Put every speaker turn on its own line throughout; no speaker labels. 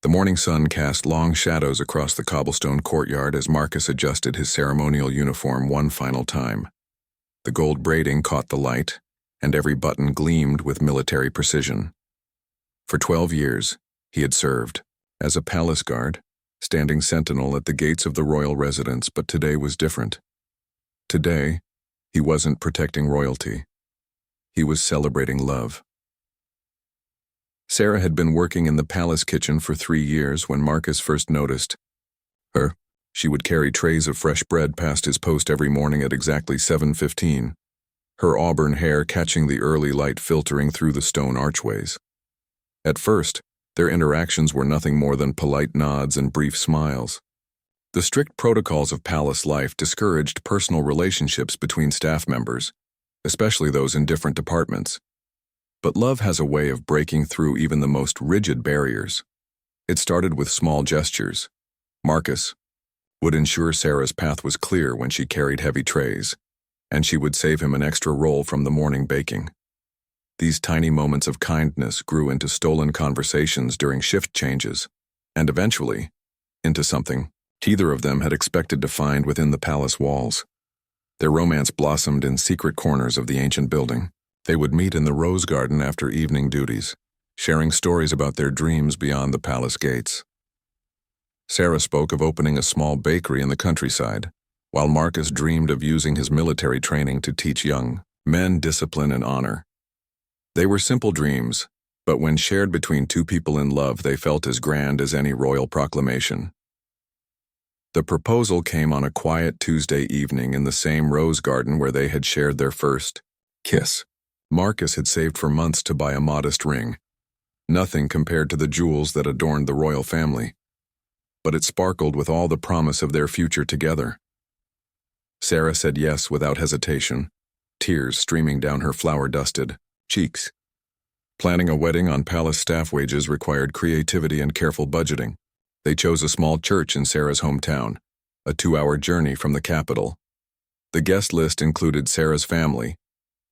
The morning sun cast long shadows across the cobblestone courtyard as Marcus adjusted his ceremonial uniform one final time. The gold braiding caught the light, and every button gleamed with military precision. For 12 years, he had served as a palace guard, standing sentinel at the gates of the royal residence, but today was different. Today, he wasn't protecting royalty. He was celebrating love. Sarah had been working in the palace kitchen for 3 years when Marcus first noticed her. She would carry trays of fresh bread past his post every morning at exactly 7:15, her auburn hair catching the early light filtering through the stone archways. At first, their interactions were nothing more than polite nods and brief smiles. The strict protocols of palace life discouraged personal relationships between staff members, especially those in different departments. But love has a way of breaking through even the most rigid barriers. It started with small gestures. Marcus would ensure Sarah's path was clear when she carried heavy trays, and she would save him an extra roll from the morning baking. These tiny moments of kindness grew into stolen conversations during shift changes, and eventually, into something either of them had expected to find within the palace walls. Their romance blossomed in secret corners of the ancient building. They would meet in the rose garden after evening duties, sharing stories about their dreams beyond the palace gates. Sarah spoke of opening a small bakery in the countryside, while Marcus dreamed of using his military training to teach young men discipline and honor. They were simple dreams, but when shared between two people in love, they felt as grand as any royal proclamation. The proposal came on a quiet Tuesday evening in the same rose garden where they had shared their first kiss. Marcus had saved for months to buy a modest ring, nothing compared to the jewels that adorned the royal family, but it sparkled with all the promise of their future together. Sarah said yes without hesitation, tears streaming down her flower-dusted cheeks. Planning a wedding on palace staff wages required creativity and careful budgeting. They chose a small church in Sarah's hometown, a 2-hour journey from the capital. The guest list included Sarah's family,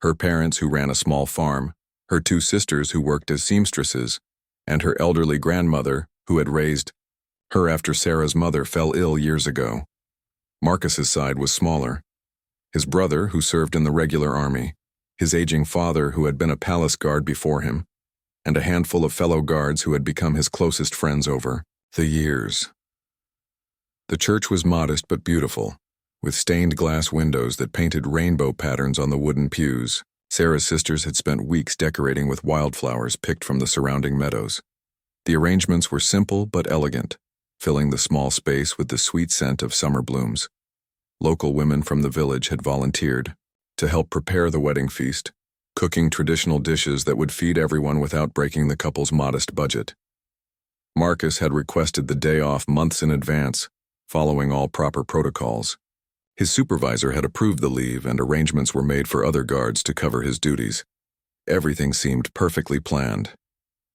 her parents who ran a small farm, her 2 sisters who worked as seamstresses, and her elderly grandmother who had raised her after Sarah's mother fell ill years ago. Marcus's side was smaller. His brother, who served in the regular army, his aging father, who had been a palace guard before him, and a handful of fellow guards who had become his closest friends over the years. The church was modest but beautiful, with stained glass windows that painted rainbow patterns on the wooden pews. Sarah's sisters had spent weeks decorating with wildflowers picked from the surrounding meadows. The arrangements were simple but elegant, filling the small space with the sweet scent of summer blooms. Local women from the village had volunteered to help prepare the wedding feast, cooking traditional dishes that would feed everyone without breaking the couple's modest budget. Marcus had requested the day off months in advance, following all proper protocols. His supervisor had approved the leave, and arrangements were made for other guards to cover his duties. Everything seemed perfectly planned.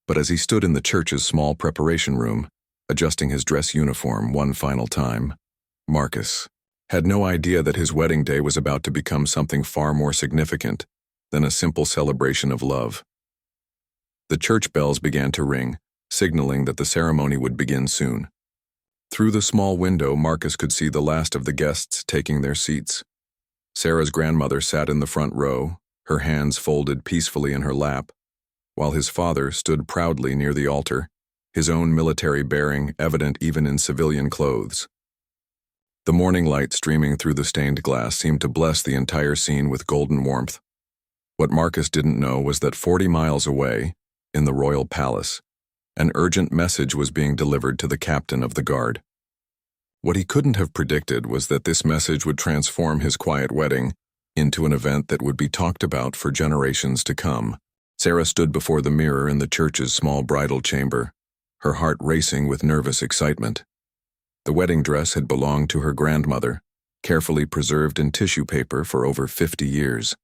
But as he stood in the church's small preparation room, adjusting his dress uniform one final time, Marcus had no idea that his wedding day was about to become something far more significant than a simple celebration of love. The church bells began to ring, signaling that the ceremony would begin soon. Through the small window, Marcus could see the last of the guests taking their seats. Sarah's grandmother sat in the front row, her hands folded peacefully in her lap, while his father stood proudly near the altar, his own military bearing evident even in civilian clothes. The morning light streaming through the stained glass seemed to bless the entire scene with golden warmth. What Marcus didn't know was that 40 miles away, in the royal palace, an urgent message was being delivered to the captain of the guard. What he couldn't have predicted was that this message would transform his quiet wedding into an event that would be talked about for generations to come. Sarah stood before the mirror in the church's small bridal chamber, her heart racing with nervous excitement. The wedding dress had belonged to her grandmother, carefully preserved in tissue paper for over 50 years.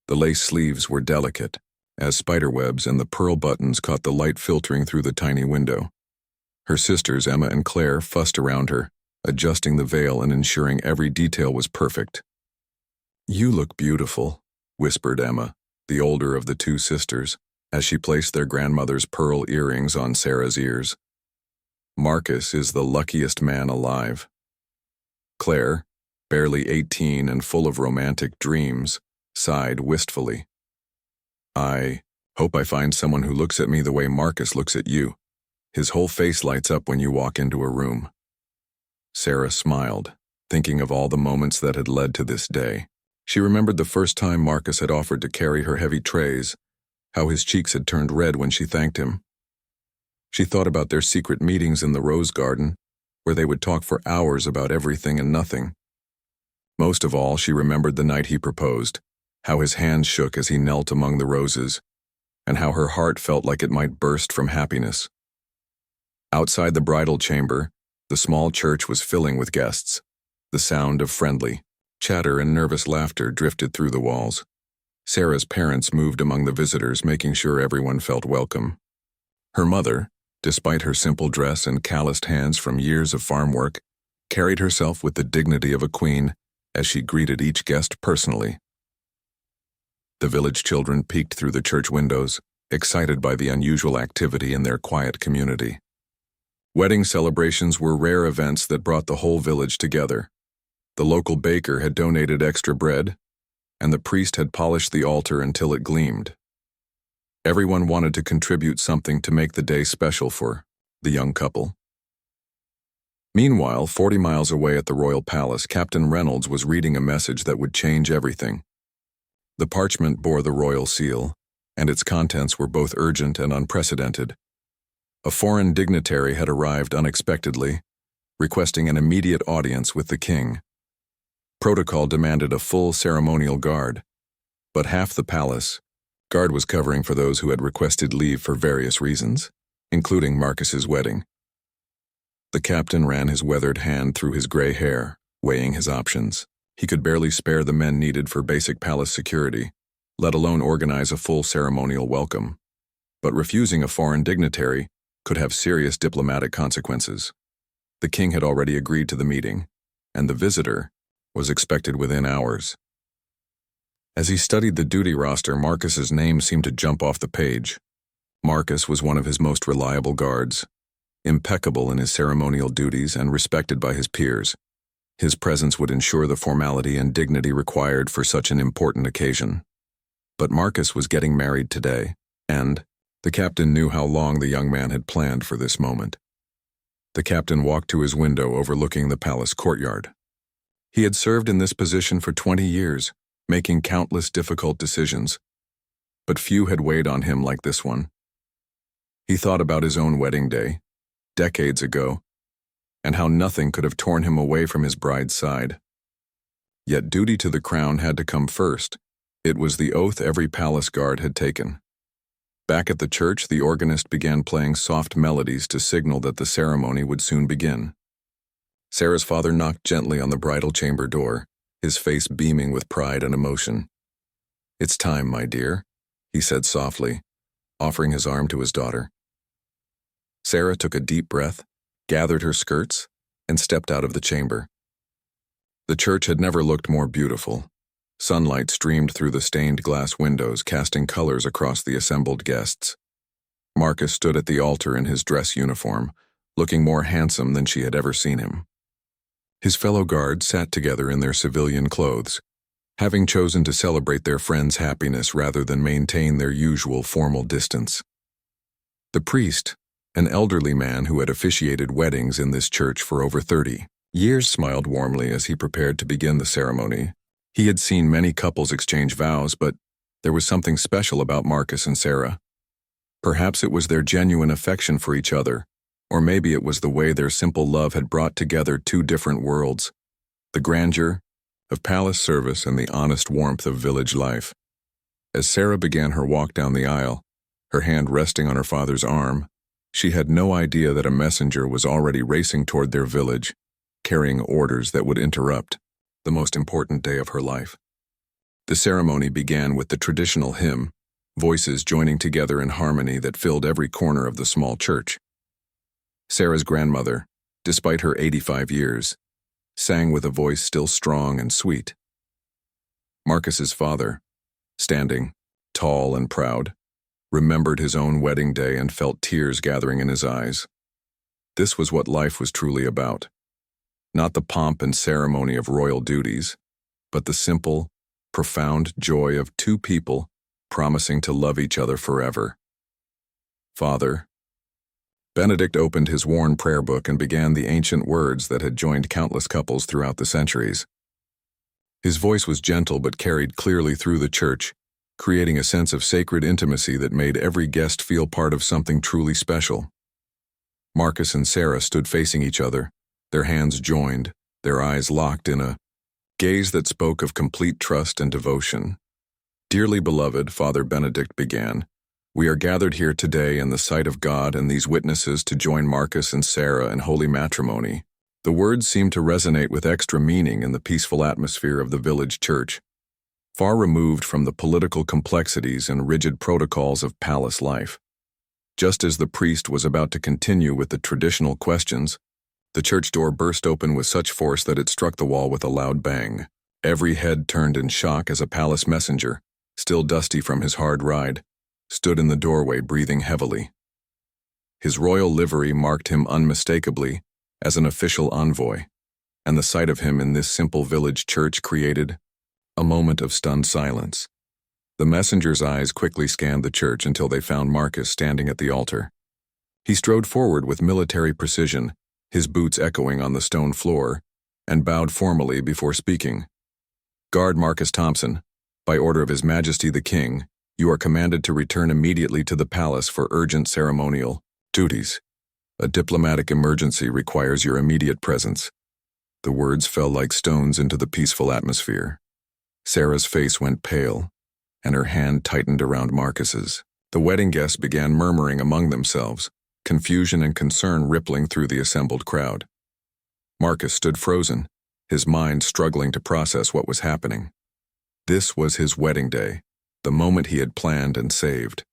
The lace sleeves were delicate, as spiderwebs, and the pearl buttons caught the light filtering through the tiny window. Her sisters, Emma and Claire, fussed around her, adjusting the veil and ensuring every detail was perfect. "You look beautiful," whispered Emma, the older of the 2 sisters, as she placed their grandmother's pearl earrings on Sarah's ears. Marcus is the luckiest man alive. Claire, barely 18 and full of romantic dreams, sighed wistfully. I hope I find someone who looks at me the way Marcus looks at you. His whole face lights up when you walk into a room. Sarah smiled, thinking of all the moments that had led to this day. She remembered the first time Marcus had offered to carry her heavy trays, how his cheeks had turned red when she thanked him. She thought about their secret meetings in the rose garden, where they would talk for hours about everything and nothing. Most of all, she remembered the night he proposed, how his hands shook as he knelt among the roses, and how her heart felt like it might burst from happiness. Outside the bridal chamber, the small church was filling with guests. The sound of friendly chatter and nervous laughter drifted through the walls. Sarah's parents moved among the visitors, making sure everyone felt welcome. Her mother, despite her simple dress and calloused hands from years of farm work, carried herself with the dignity of a queen as she greeted each guest personally. The village children peeked through the church windows, excited by the unusual activity in their quiet community. Wedding celebrations were rare events that brought the whole village together. The local baker had donated extra bread, and the priest had polished the altar until it gleamed. Everyone wanted to contribute something to make the day special for the young couple. Meanwhile, 40 miles away at the royal palace, Captain Reynolds was reading a message that would change everything. The parchment bore the royal seal, and its contents were both urgent and unprecedented. A foreign dignitary had arrived unexpectedly, requesting an immediate audience with the king. Protocol demanded a full ceremonial guard, but half the palace guard was covering for those who had requested leave for various reasons, including Marcus's wedding. The captain ran his weathered hand through his gray hair, weighing his options. He could barely spare the men needed for basic palace security, let alone organize a full ceremonial welcome. But refusing a foreign dignitary could have serious diplomatic consequences. The king had already agreed to the meeting, and the visitor was expected within hours. As he studied the duty roster, Marcus's name seemed to jump off the page. Marcus was one of his most reliable guards, impeccable in his ceremonial duties and respected by his peers. His presence would ensure the formality and dignity required for such an important occasion. But Marcus was getting married today, and the captain knew how long the young man had planned for this moment. The captain walked to his window overlooking the palace courtyard. He had served in this position for 20 years, making countless difficult decisions, but few had weighed on him like this one. He thought about his own wedding day, decades ago, and how nothing could have torn him away from his bride's side. Yet duty to the crown had to come first. It was the oath every palace guard had taken. Back at the church, the organist began playing soft melodies to signal that the ceremony would soon begin. Sarah's father knocked gently on the bridal chamber door, his face beaming with pride and emotion. "It's time, my dear," he said softly, offering his arm to his daughter. Sarah took a deep breath, gathered her skirts, and stepped out of the chamber. The church had never looked more beautiful. Sunlight streamed through the stained glass windows, casting colors across the assembled guests. Marcus stood at the altar in his dress uniform, looking more handsome than she had ever seen him. His fellow guards sat together in their civilian clothes, having chosen to celebrate their friend's happiness rather than maintain their usual formal distance. The priest, an elderly man who had officiated weddings in this church for over 30 years, smiled warmly as he prepared to begin the ceremony. He had seen many couples exchange vows, but there was something special about Marcus and Sarah. Perhaps it was their genuine affection for each other, or maybe it was the way their simple love had brought together two different worlds, the grandeur of palace service and the honest warmth of village life. As Sarah began her walk down the aisle, her hand resting on her father's arm, she had no idea that a messenger was already racing toward their village, carrying orders that would interrupt the most important day of her life. The ceremony began with the traditional hymn, voices joining together in harmony that filled every corner of the small church. Sarah's grandmother, despite her 85 years, sang with a voice still strong and sweet. Marcus's father, standing, tall and proud, remembered his own wedding day and felt tears gathering in his eyes. This was what life was truly about. Not the pomp and ceremony of royal duties, but the simple, profound joy of two people promising to love each other forever. Father. Benedict opened his worn prayer book and began the ancient words that had joined countless couples throughout the centuries. His voice was gentle but carried clearly through the church, creating a sense of sacred intimacy that made every guest feel part of something truly special. Marcus and Sarah stood facing each other, their hands joined, their eyes locked in a gaze that spoke of complete trust and devotion. Dearly beloved, Father Benedict began, we are gathered here today in the sight of God and these witnesses to join Marcus and Sarah in holy matrimony. The words seemed to resonate with extra meaning in the peaceful atmosphere of the village church, far removed from the political complexities and rigid protocols of palace life. Just as the priest was about to continue with the traditional questions, the church door burst open with such force that it struck the wall with a loud bang. Every head turned in shock as a palace messenger, still dusty from his hard ride, stood in the doorway breathing heavily. His royal livery marked him unmistakably as an official envoy, and the sight of him in this simple village church created a moment of stunned silence. The messenger's eyes quickly scanned the church until they found Marcus standing at the altar. He strode forward with military precision, his boots echoing on the stone floor, and bowed formally before speaking. Guard Marcus Thompson, by order of His Majesty the King, you are commanded to return immediately to the palace for urgent ceremonial duties. A diplomatic emergency requires your immediate presence. The words fell like stones into the peaceful atmosphere. Sarah's face went pale, and her hand tightened around Marcus's. The wedding guests began murmuring among themselves, confusion and concern rippling through the assembled crowd. Marcus stood frozen, his mind struggling to process what was happening. This was his wedding day, the moment he had planned and saved,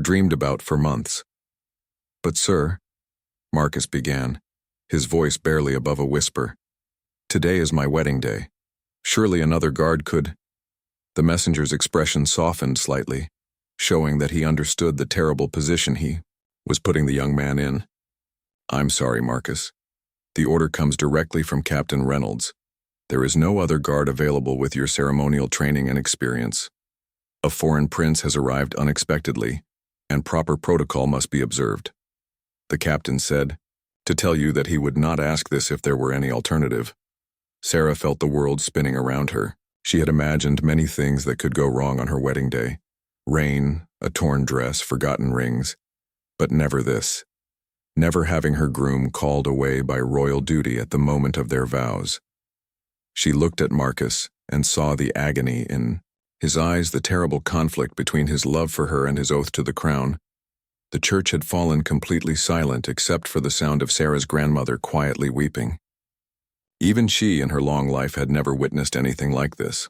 dreamed about for months. But sir, Marcus began, his voice barely above a whisper, today is my wedding day. Surely another guard could. The messenger's expression softened slightly, showing that he understood the terrible position he was putting the young man in. I'm sorry, Marcus. The order comes directly from Captain Reynolds. There is no other guard available with your ceremonial training and experience. A foreign prince has arrived unexpectedly, and proper protocol must be observed. The captain said, to tell you that he would not ask this if there were any alternative. Sarah felt the world spinning around her. She had imagined many things that could go wrong on her wedding day. Rain, a torn dress, forgotten rings. But never this. Never having her groom called away by royal duty at the moment of their vows. She looked at Marcus and saw the agony in his eyes, the terrible conflict between his love for her and his oath to the crown. The church had fallen completely silent except for the sound of Sarah's grandmother quietly weeping. Even she in her long life had never witnessed anything like this.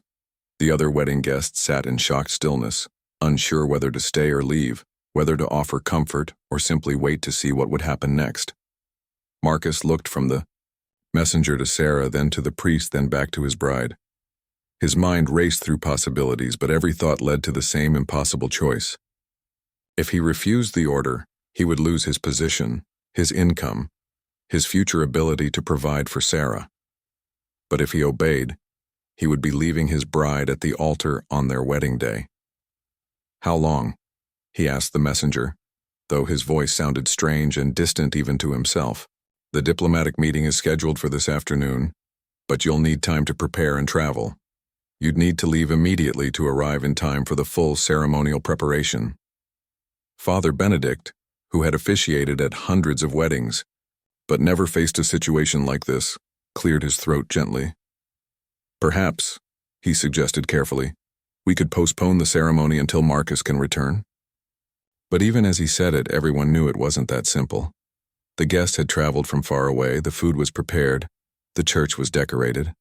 The other wedding guests sat in shocked stillness, unsure whether to stay or leave, whether to offer comfort or simply wait to see what would happen next. Marcus looked from the messenger to Sarah, then to the priest, then back to his bride. His mind raced through possibilities, but every thought led to the same impossible choice. If he refused the order, he would lose his position, his income, his future ability to provide for Sarah. But if he obeyed, he would be leaving his bride at the altar on their wedding day. How long? He asked the messenger, though his voice sounded strange and distant even to himself. The diplomatic meeting is scheduled for this afternoon, but you'll need time to prepare and travel. You'd need to leave immediately to arrive in time for the full ceremonial preparation. Father Benedict, who had officiated at hundreds of weddings, but never faced a situation like this, cleared his throat gently. Perhaps, he suggested carefully, we could postpone the ceremony until Marcus can return. But even as he said it, everyone knew it wasn't that simple. The guests had traveled from far away, the food was prepared, the church was decorated.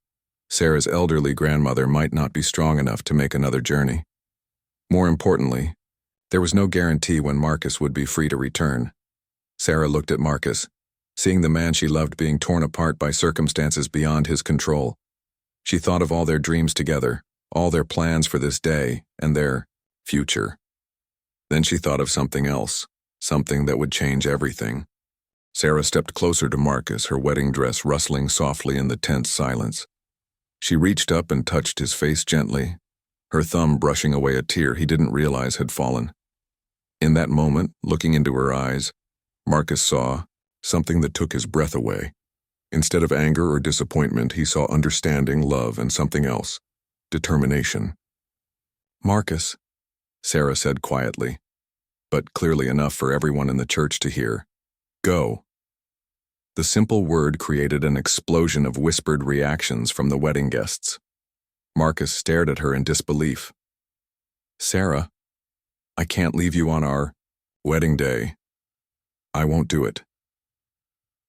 Sarah's elderly grandmother might not be strong enough to make another journey. More importantly, there was no guarantee when Marcus would be free to return. Sarah looked at Marcus, seeing the man she loved being torn apart by circumstances beyond his control. She thought of all their dreams together, all their plans for this day, and their future. Then she thought of something else, something that would change everything. Sarah stepped closer to Marcus, her wedding dress rustling softly in the tense silence. She reached up and touched his face gently, her thumb brushing away a tear he didn't realize had fallen. In that moment, looking into her eyes, Marcus saw something that took his breath away. Instead of anger or disappointment, he saw understanding, love, and something else: determination. "Marcus," Sarah said quietly, but clearly enough for everyone in the church to hear, "Go." The simple word created an explosion of whispered reactions from the wedding guests. Marcus stared at her in disbelief. "Sarah, I can't leave you on our wedding day. I won't do it."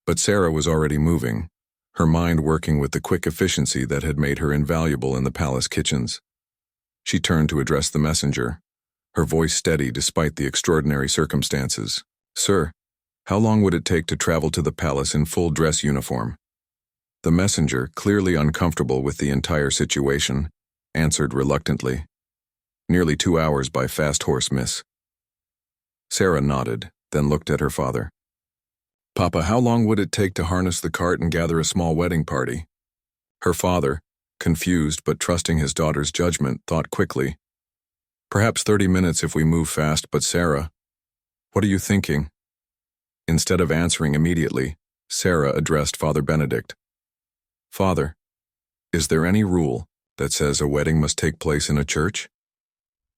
But Sarah was already moving, her mind working with the quick efficiency that had made her invaluable in the palace kitchens. She turned to address the messenger, her voice steady despite the extraordinary circumstances. "Sir, how long would it take to travel to the palace in full dress uniform?" The messenger, clearly uncomfortable with the entire situation, answered reluctantly, "Nearly 2 hours by fast horse, miss." Sarah nodded, then looked at her father. "Papa, how long would it take to harness the cart and gather a small wedding party?" Her father, confused but trusting his daughter's judgment, thought quickly. "Perhaps 30 minutes if we move fast, but Sarah, what are you thinking?" Instead of answering immediately, Sarah addressed Father Benedict. "Father, is there any rule that says a wedding must take place in a church?"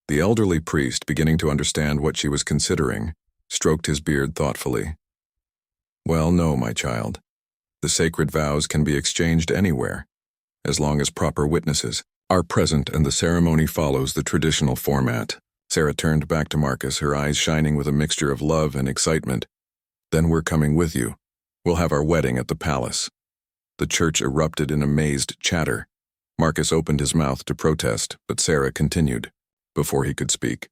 The elderly priest, beginning to understand what she was considering, stroked his beard thoughtfully. "Well, no, my child. The sacred vows can be exchanged anywhere, as long as proper witnesses are present and the ceremony follows the traditional format." Sarah turned back to Marcus, her eyes shining with a mixture of love and excitement. "Then we're coming with you. We'll have our wedding at the palace." The church erupted in amazed chatter. Marcus opened his mouth to protest, but Sarah continued, before he could speak.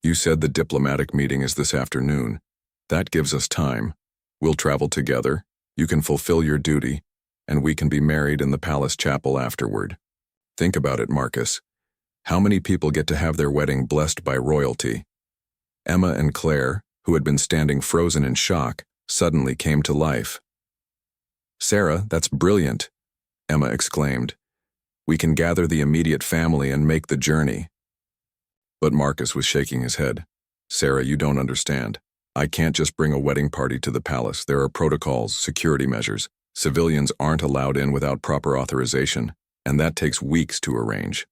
"You said the diplomatic meeting is this afternoon. That gives us time. We'll travel together, you can fulfill your duty, and we can be married in the palace chapel afterward. Think about it, Marcus. How many people get to have their wedding blessed by royalty?" Emma and Claire, who had been standing frozen in shock, suddenly came to life. "Sarah, that's brilliant," Emma exclaimed. "We can gather the immediate family and make the journey." But Marcus was shaking his head. "Sarah, you don't understand. I can't just bring a wedding party to the palace. There are protocols, security measures. Civilians aren't allowed in without proper authorization, and that takes weeks to arrange."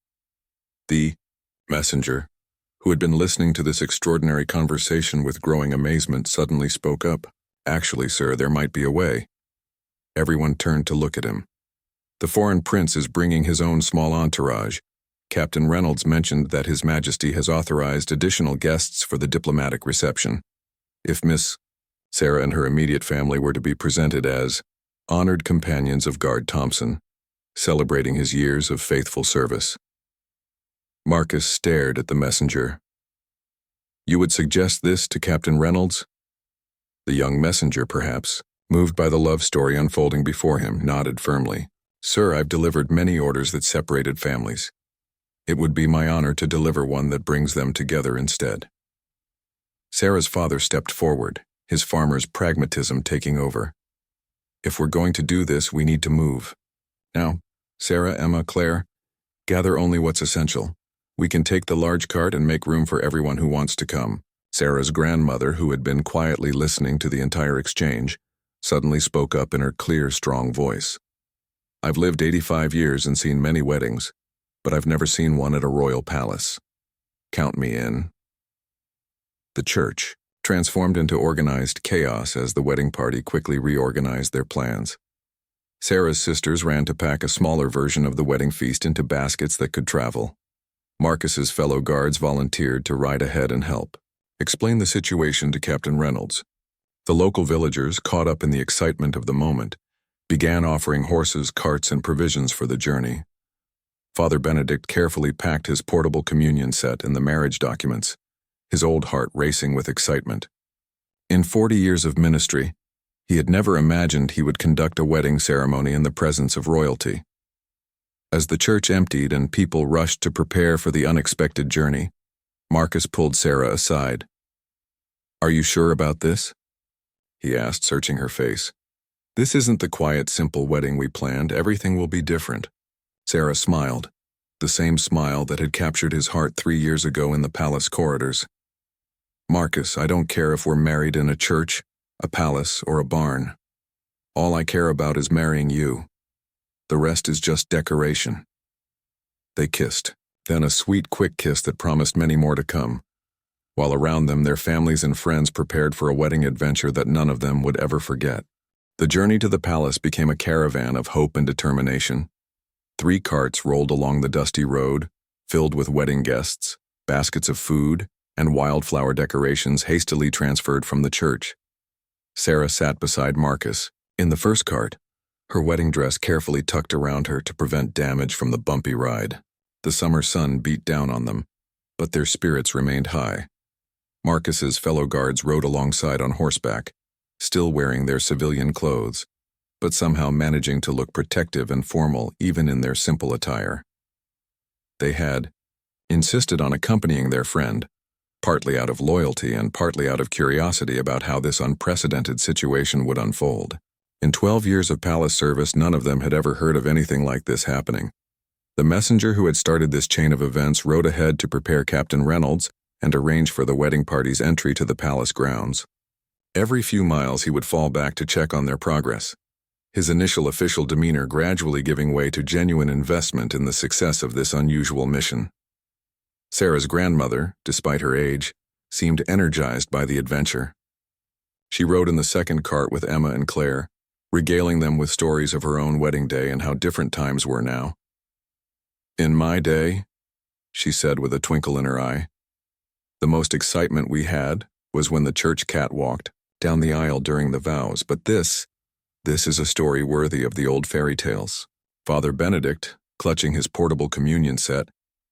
The messenger, who had been listening to this extraordinary conversation with growing amazement, suddenly spoke up. "Actually, sir, there might be a way." Everyone turned to look at him. "The foreign prince is bringing his own small entourage. Captain Reynolds mentioned that His Majesty has authorized additional guests for the diplomatic reception. If Miss Sarah and her immediate family were to be presented as honored companions of Guard Thompson, celebrating his years of faithful service." Marcus stared at the messenger. "You would suggest this to Captain Reynolds?" The young messenger, perhaps, moved by the love story unfolding before him, nodded firmly. "Sir, I've delivered many orders that separated families. It would be my honor to deliver one that brings them together instead." Sarah's father stepped forward, his farmer's pragmatism taking over. "If we're going to do this, we need to move. Now, Sarah, Emma, Claire, gather only what's essential. We can take the large cart and make room for everyone who wants to come." Sarah's grandmother, who had been quietly listening to the entire exchange, suddenly spoke up in her clear, strong voice. "I've lived 85 years and seen many weddings, but I've never seen one at a royal palace. Count me in." The church transformed into organized chaos as the wedding party quickly reorganized their plans. Sarah's sisters ran to pack a smaller version of the wedding feast into baskets that could travel. Marcus's fellow guards volunteered to ride ahead and help, explain the situation to Captain Reynolds. The local villagers, caught up in the excitement of the moment, began offering horses, carts, and provisions for the journey. Father Benedict carefully packed his portable communion set and the marriage documents, his old heart racing with excitement. In 40 years of ministry, he had never imagined he would conduct a wedding ceremony in the presence of royalty. As the church emptied and people rushed to prepare for the unexpected journey, Marcus pulled Sarah aside. "Are you sure about this?" he asked, searching her face. This isn't the quiet, simple wedding we planned. Everything will be different. Sarah smiled, the same smile that had captured his heart 3 years ago in the palace corridors. Marcus, I don't care if we're married in a church, a palace, or a barn. All I care about is marrying you. The rest is just decoration. They kissed, then a sweet, quick kiss that promised many more to come, while around them their families and friends prepared for a wedding adventure that none of them would ever forget. The journey to the palace became a caravan of hope and determination. 3 carts rolled along the dusty road, filled with wedding guests, baskets of food, and wildflower decorations hastily transferred from the church. Sarah sat beside Marcus, in the first cart, her wedding dress carefully tucked around her to prevent damage from the bumpy ride. The summer sun beat down on them, but their spirits remained high. Marcus's fellow guards rode alongside on horseback, still wearing their civilian clothes, but somehow managing to look protective and formal even in their simple attire. They had insisted on accompanying their friend, partly out of loyalty and partly out of curiosity about how this unprecedented situation would unfold. In 12 years of palace service, none of them had ever heard of anything like this happening. The messenger who had started this chain of events rode ahead to prepare Captain Reynolds and arrange for the wedding party's entry to the palace grounds. Every few miles he would fall back to check on their progress, his initial official demeanor gradually giving way to genuine investment in the success of this unusual mission. Sarah's grandmother, despite her age, seemed energized by the adventure. She rode in the second cart with Emma and Claire, regaling them with stories of her own wedding day and how different times were now. In my day, she said with a twinkle in her eye, the most excitement we had was when the church cat walked down the aisle during the vows, but this is a story worthy of the old fairy tales. Father Benedict, clutching his portable communion set,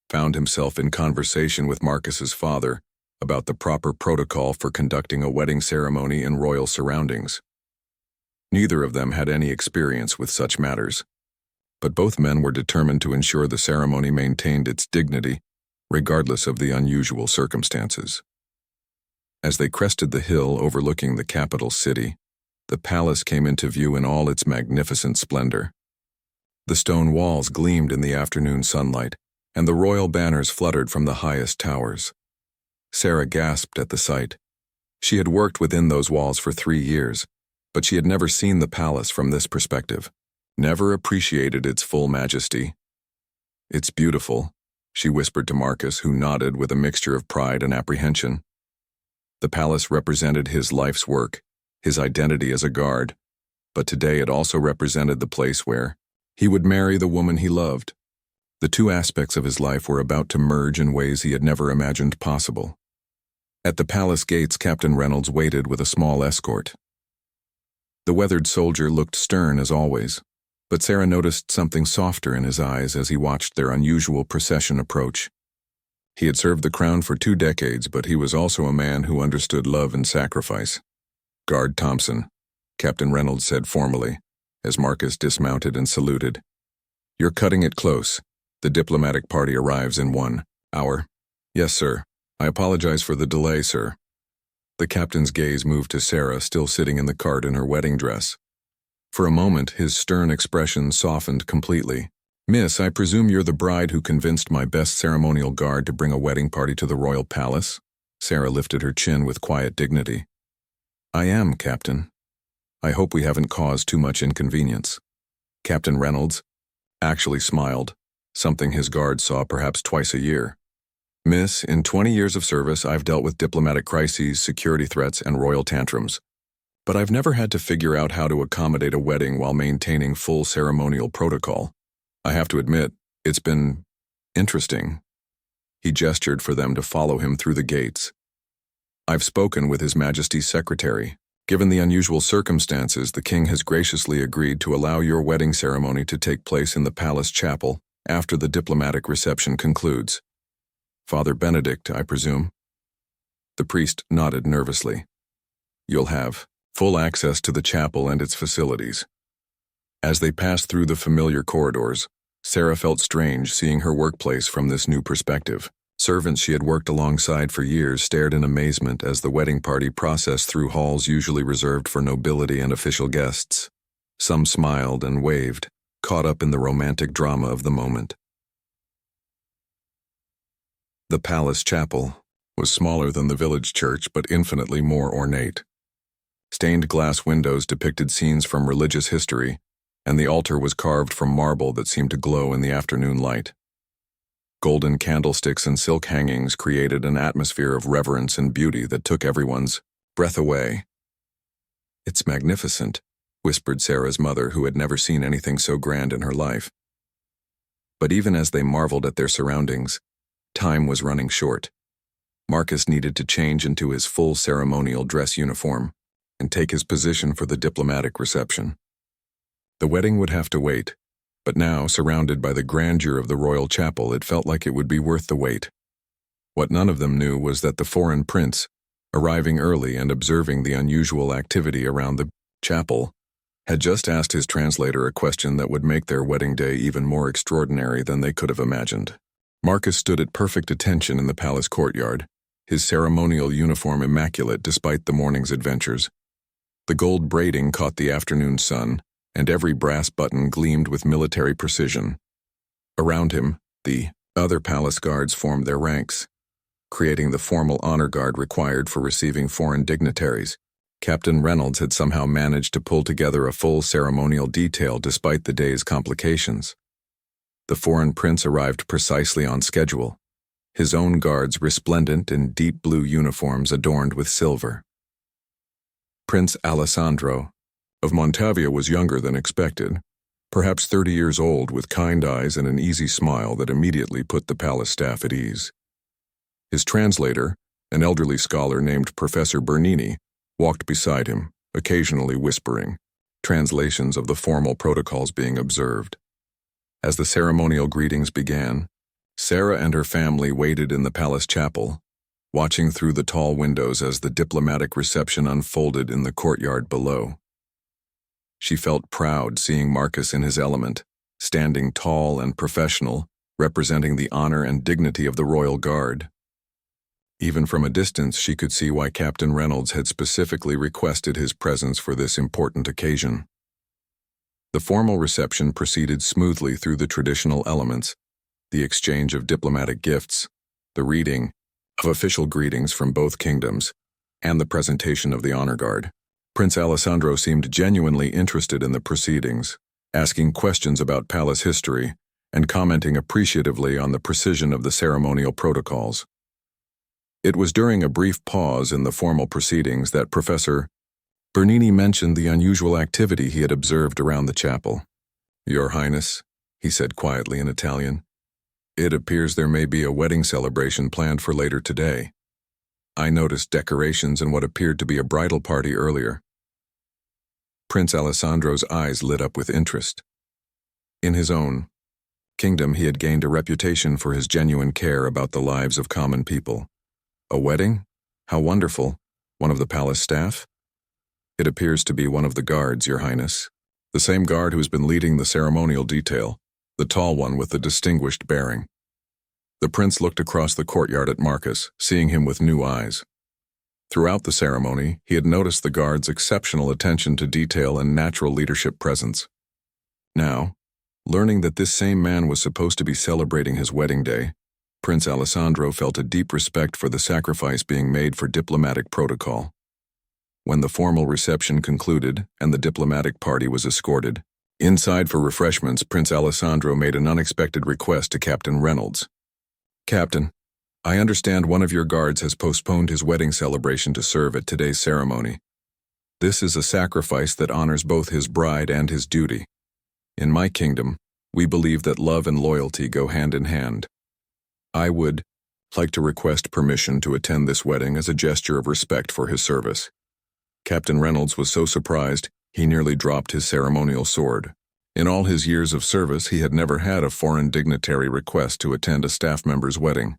found himself in conversation with Marcus's father about the proper protocol for conducting a wedding ceremony in royal surroundings. Neither of them had any experience with such matters, but both men were determined to ensure the ceremony maintained its dignity, regardless of the unusual circumstances. As they crested the hill overlooking the capital city, the palace came into view in all its magnificent splendor. The stone walls gleamed in the afternoon sunlight, and the royal banners fluttered from the highest towers. Sarah gasped at the sight. She had worked within those walls for 3 years, but she had never seen the palace from this perspective, never appreciated its full majesty. It's beautiful, she whispered to Marcus, who nodded with a mixture of pride and apprehension. The palace represented his life's work, his identity as a guard, but today it also represented the place where he would marry the woman he loved. The 2 aspects of his life were about to merge in ways he had never imagined possible. At the palace gates, Captain Reynolds waited with a small escort. The weathered soldier looked stern as always, but Sarah noticed something softer in his eyes as he watched their unusual procession approach. He had served the crown for 2 decades, but he was also a man who understood love and sacrifice. Guard Thompson, Captain Reynolds said formally, as Marcus dismounted and saluted. You're cutting it close. The diplomatic party arrives in 1 hour. Yes, sir. I apologize for the delay, sir. The captain's gaze moved to Sarah, still sitting in the cart in her wedding dress. For a moment, his stern expression softened completely. Miss, I presume you're the bride who convinced my best ceremonial guard to bring a wedding party to the royal palace? Sarah lifted her chin with quiet dignity. I am, Captain. I hope we haven't caused too much inconvenience. Captain Reynolds actually smiled, something his guards saw perhaps twice a year. Miss, in 20 years of service, I've dealt with diplomatic crises, security threats, and royal tantrums. But I've never had to figure out how to accommodate a wedding while maintaining full ceremonial protocol. I have to admit, it's been interesting. He gestured for them to follow him through the gates. I've spoken with His Majesty's secretary. Given the unusual circumstances, the king has graciously agreed to allow your wedding ceremony to take place in the palace chapel after the diplomatic reception concludes. Father Benedict, I presume? The priest nodded nervously. You'll have full access to the chapel and its facilities. As they passed through the familiar corridors, Sarah felt strange seeing her workplace from this new perspective. Servants she had worked alongside for years stared in amazement as the wedding party processed through halls usually reserved for nobility and official guests. Some smiled and waved, caught up in the romantic drama of the moment. The palace chapel was smaller than the village church but infinitely more ornate. Stained glass windows depicted scenes from religious history, and the altar was carved from marble that seemed to glow in the afternoon light. Golden candlesticks and silk hangings created an atmosphere of reverence and beauty that took everyone's breath away. "It's magnificent," whispered Sarah's mother, who had never seen anything so grand in her life. But even as they marveled at their surroundings, time was running short. Marcus needed to change into his full ceremonial dress uniform and take his position for the diplomatic reception. The wedding would have to wait, but now, surrounded by the grandeur of the royal chapel, it felt like it would be worth the wait. What none of them knew was that the foreign prince, arriving early and observing the unusual activity around the chapel, had just asked his translator a question that would make their wedding day even more extraordinary than they could have imagined. Marcus stood at perfect attention in the palace courtyard, his ceremonial uniform immaculate despite the morning's adventures. The gold braiding caught the afternoon sun, and every brass button gleamed with military precision. Around him, the other palace guards formed their ranks, creating the formal honor guard required for receiving foreign dignitaries. Captain Reynolds had somehow managed to pull together a full ceremonial detail despite the day's complications. The foreign prince arrived precisely on schedule, his own guards resplendent in deep blue uniforms adorned with silver. Prince Alessandro of Montavia was younger than expected, perhaps 30 years old, with kind eyes and an easy smile that immediately put the palace staff at ease. His translator, an elderly scholar named Professor Bernini, walked beside him, occasionally whispering, translations of the formal protocols being observed. As the ceremonial greetings began, Sarah and her family waited in the palace chapel, watching through the tall windows as the diplomatic reception unfolded in the courtyard below. She felt proud seeing Marcus in his element, standing tall and professional, representing the honor and dignity of the royal guard. Even from a distance, she could see why Captain Reynolds had specifically requested his presence for this important occasion. The formal reception proceeded smoothly through the traditional elements, the exchange of diplomatic gifts, the reading of official greetings from both kingdoms, and the presentation of the honor guard. Prince Alessandro seemed genuinely interested in the proceedings, asking questions about palace history and commenting appreciatively on the precision of the ceremonial protocols. It was during a brief pause in the formal proceedings that Professor Bernini mentioned the unusual activity he had observed around the chapel. "Your Highness," he said quietly in Italian, "it appears there may be a wedding celebration planned for later today. I noticed decorations and what appeared to be a bridal party earlier." Prince Alessandro's eyes lit up with interest. In his own kingdom, he had gained a reputation for his genuine care about the lives of common people. "A wedding? How wonderful. One of the palace staff?" "It appears to be one of the guards, Your Highness. The same guard who has been leading the ceremonial detail, the tall one with the distinguished bearing." The prince looked across the courtyard at Marcus, seeing him with new eyes. Throughout the ceremony, he had noticed the guard's exceptional attention to detail and natural leadership presence. Now, learning that this same man was supposed to be celebrating his wedding day, Prince Alessandro felt a deep respect for the sacrifice being made for diplomatic protocol. When the formal reception concluded and the diplomatic party was escorted inside for refreshments, Prince Alessandro made an unexpected request to Captain Reynolds. "Captain, I understand one of your guards has postponed his wedding celebration to serve at today's ceremony. This is a sacrifice that honors both his bride and his duty. In my kingdom, we believe that love and loyalty go hand in hand. I would like to request permission to attend this wedding as a gesture of respect for his service." Captain Reynolds was so surprised, he nearly dropped his ceremonial sword. In all his years of service, he had never had a foreign dignitary request to attend a staff member's wedding.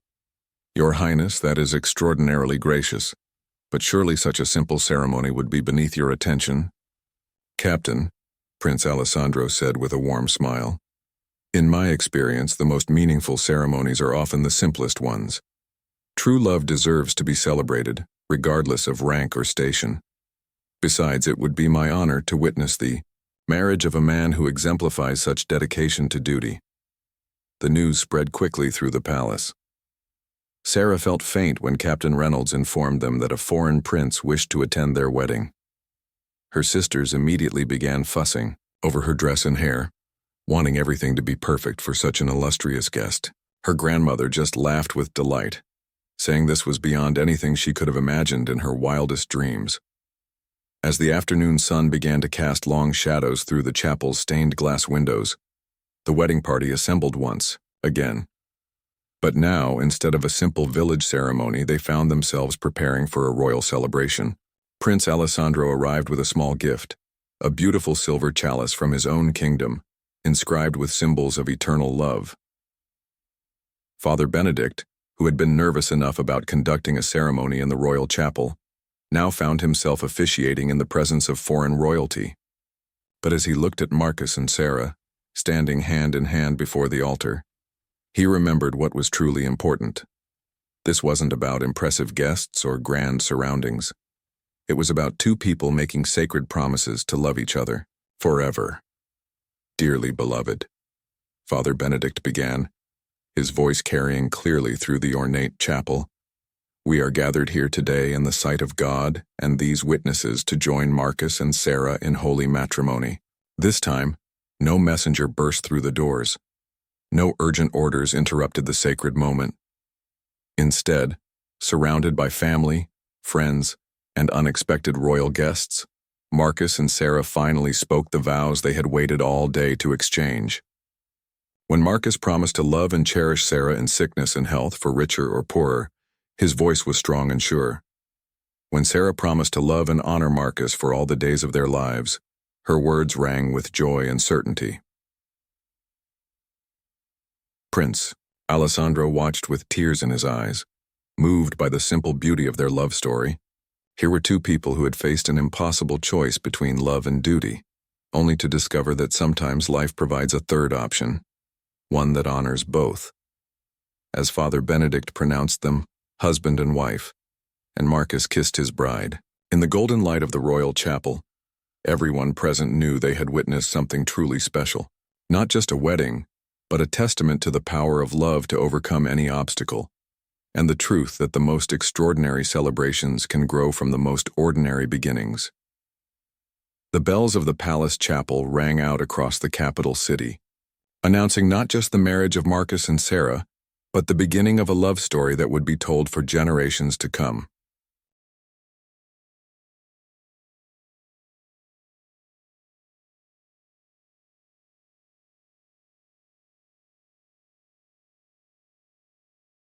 "Your Highness, that is extraordinarily gracious, but surely such a simple ceremony would be beneath your attention." "Captain," Prince Alessandro said with a warm smile, In my experience, the most meaningful ceremonies are often the simplest ones. True love deserves to be celebrated, regardless of rank or station. Besides, it would be my honor to witness the marriage of a man who exemplifies such dedication to duty. The news spread quickly through the palace. Sarah felt faint when Captain Reynolds informed them that a foreign prince wished to attend their wedding. Her sisters immediately began fussing over her dress and hair, wanting everything to be perfect for such an illustrious guest. Her grandmother just laughed with delight, saying this was beyond anything she could have imagined in her wildest dreams. As the afternoon sun began to cast long shadows through the chapel's stained glass windows, the wedding party assembled once again. But now, instead of a simple village ceremony, they found themselves preparing for a royal celebration. Prince Alessandro arrived with a small gift, a beautiful silver chalice from his own kingdom, inscribed with symbols of eternal love. Father Benedict, who had been nervous enough about conducting a ceremony in the royal chapel, now found himself officiating in the presence of foreign royalty. But as he looked at Marcus and Sarah, standing hand in hand before the altar, he remembered what was truly important. This wasn't about impressive guests or grand surroundings. It was about two people making sacred promises to love each other forever. "Dearly beloved," Father Benedict began, his voice carrying clearly through the ornate chapel, "we are gathered here today in the sight of God and these witnesses to join Marcus and Sarah in holy matrimony." This time, no messenger burst through the doors. No urgent orders interrupted the sacred moment. Instead, surrounded by family, friends, and unexpected royal guests, Marcus and Sarah finally spoke the vows they had waited all day to exchange. When Marcus promised to love and cherish Sarah in sickness and health, for richer or poorer, his voice was strong and sure. When Sarah promised to love and honor Marcus for all the days of their lives, her words rang with joy and certainty. Prince Alessandro watched with tears in his eyes, moved by the simple beauty of their love story. Here were two people who had faced an impossible choice between love and duty, only to discover that sometimes life provides a third option, one that honors both. As Father Benedict pronounced them husband and wife, and Marcus kissed his bride, in the golden light of the royal chapel, everyone present knew they had witnessed something truly special. Not just a wedding, but a testament to the power of love to overcome any obstacle, and the truth that the most extraordinary celebrations can grow from the most ordinary beginnings. The bells of the palace chapel rang out across the capital city, announcing not just the marriage of Marcus and Sarah, but the beginning of a love story that would be told for generations to come.